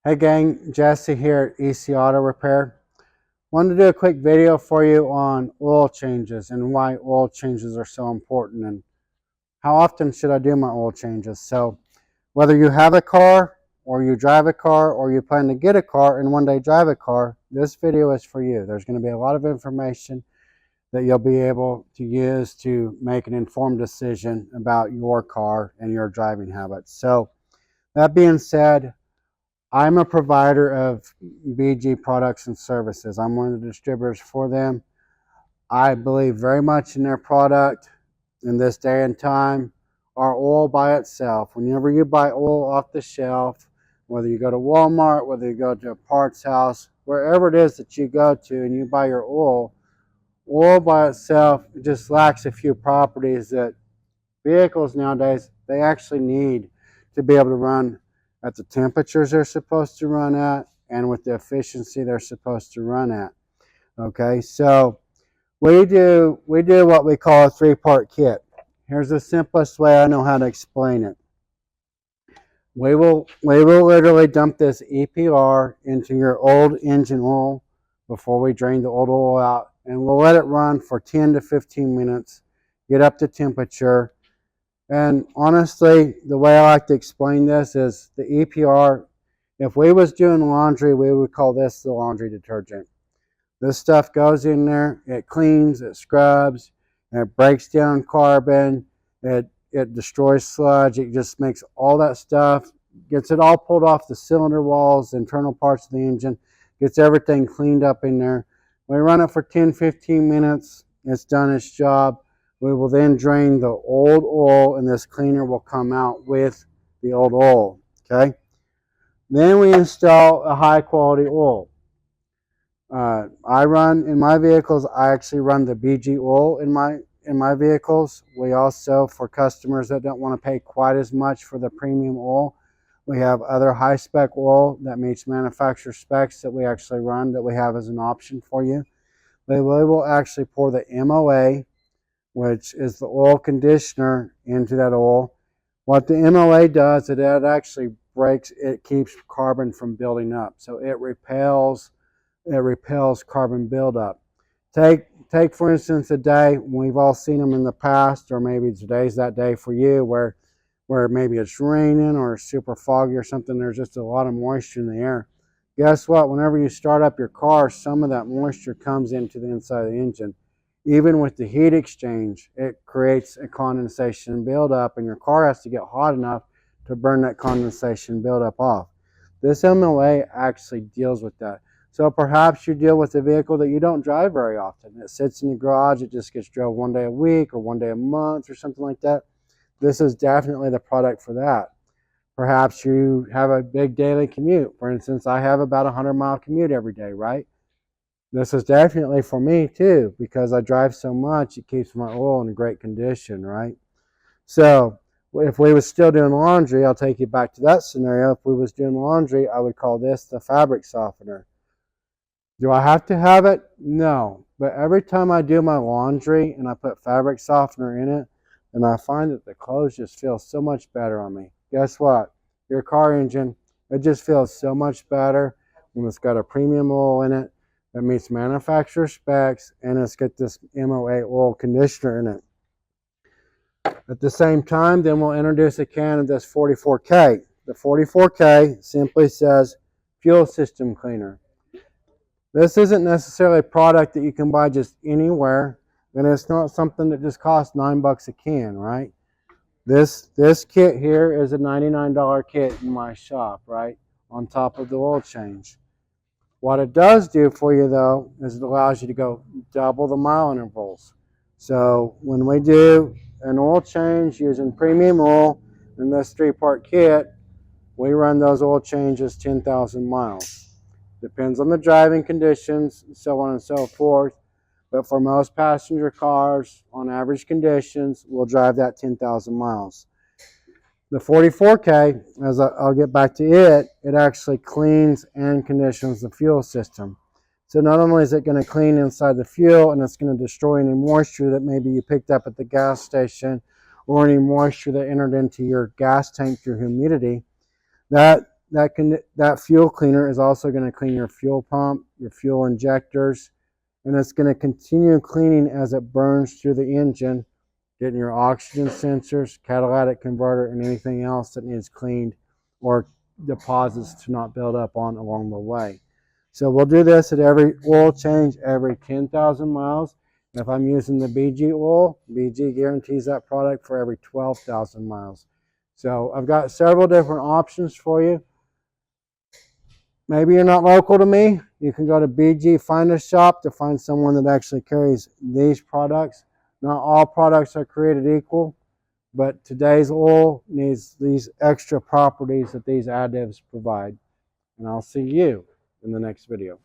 Hey gang, Jesse here at EC Auto Repair. Wanted to do a quick video for you on oil changes and why oil changes are so important and how often should I do my oil changes. So whether you have a car or you drive a car or you plan to get a car and one day drive a car, this video is for you. There's going to be a lot of information that you'll be able to use to make an informed decision about your car and your driving habits. So that being said, I'm a provider of BG products and services. I'm one of the distributors for them. I believe very much in their product in this day and time. Our oil by itself, whenever you buy oil off the shelf, whether you go to Walmart, whether you go to a parts house, wherever it is that you go to and you buy your oil by itself just lacks a few properties that vehicles nowadays, they actually need to be able to run at the temperatures they're supposed to run at and with the efficiency they're supposed to run at. Okay, so we do what we call a three-part kit. Here's the simplest way I know how to explain it. We will literally dump this EPR into your old engine oil before we drain the old oil out, and we'll let it run for 10 to 15 minutes, get up to temperature. And honestly, the way I like to explain this is the EPR, if we was doing laundry, we would call this the laundry detergent. This stuff goes in there, it cleans, it scrubs, it breaks down carbon, it destroys sludge, it just makes all that stuff, gets it all pulled off the cylinder walls, internal parts of the engine, gets everything cleaned up in there. We run it for 10-15 minutes, it's done its job. We will then drain the old oil and this cleaner will come out with the old oil, okay? Then we install a high quality oil. I run, in my vehicles, I actually run the BG oil in my vehicles. We also, for customers that don't want to pay quite as much for the premium oil, we have other high spec oil that meets manufacturer specs that we actually run that we have as an option for you. We will actually pour the MOA, which is the oil conditioner, into that oil. What the MOA does, it actually breaks, it keeps carbon from building up. So it repels carbon buildup. Take for instance a day, we've all seen them in the past, or maybe today's that day for you, where maybe it's raining or super foggy or something, there's just a lot of moisture in the air. Guess what? Whenever you start up your car, some of that moisture comes into the inside of the engine. Even with the heat exchange, it creates a condensation buildup, and your car has to get hot enough to burn that condensation buildup off. This MOA actually deals with that. So perhaps you deal with a vehicle that you don't drive very often. It sits in the garage, it just gets drove one day a week or one day a month or something like that. This is definitely the product for that. Perhaps you have a big daily commute. For instance, I have about a 100-mile commute every day, right? This is definitely for me too, because I drive so much, it keeps my oil in great condition, right? So if we was still doing laundry, I'll take you back to that scenario. If we was doing laundry, I would call this the fabric softener. Do I have to have it? No. But every time I do my laundry and I put fabric softener in it, and I find that the clothes just feel so much better on me. Guess what? Your car engine, it just feels so much better when it's got a premium oil in it that meets manufacturer specs, and it's got this MOA oil conditioner in it. At the same time, then we'll introduce a can of this 44K. The 44K simply says fuel system cleaner. This isn't necessarily a product that you can buy just anywhere, and it's not something that just costs $9 a can, right? This kit here is a $99 kit in my shop, right? On top of the oil change. What it does do for you though, is it allows you to go double the mile intervals. So when we do an oil change using premium oil in this three-part kit, we run those oil changes 10,000 miles. Depends on the driving conditions, so on and so forth. But for most passenger cars, on average conditions, we'll drive that 10,000 miles. The 44K, as I'll get back to it, it actually cleans and conditions the fuel system. So not only is it going to clean inside the fuel, and it's going to destroy any moisture that maybe you picked up at the gas station or any moisture that entered into your gas tank through humidity, that that fuel cleaner is also going to clean your fuel pump, your fuel injectors, and it's going to continue cleaning as it burns through the engine, getting your oxygen sensors, catalytic converter, and anything else that needs cleaned or deposits to not build up on along the way. So we'll do this at every oil change every 10,000 miles. If I'm using the BG oil, BG guarantees that product for every 12,000 miles. So I've got several different options for you. Maybe you're not local to me. You can go to BG Find a Shop to find someone that actually carries these products. Not all products are created equal, but today's oil needs these extra properties that these additives provide. And I'll see you in the next video.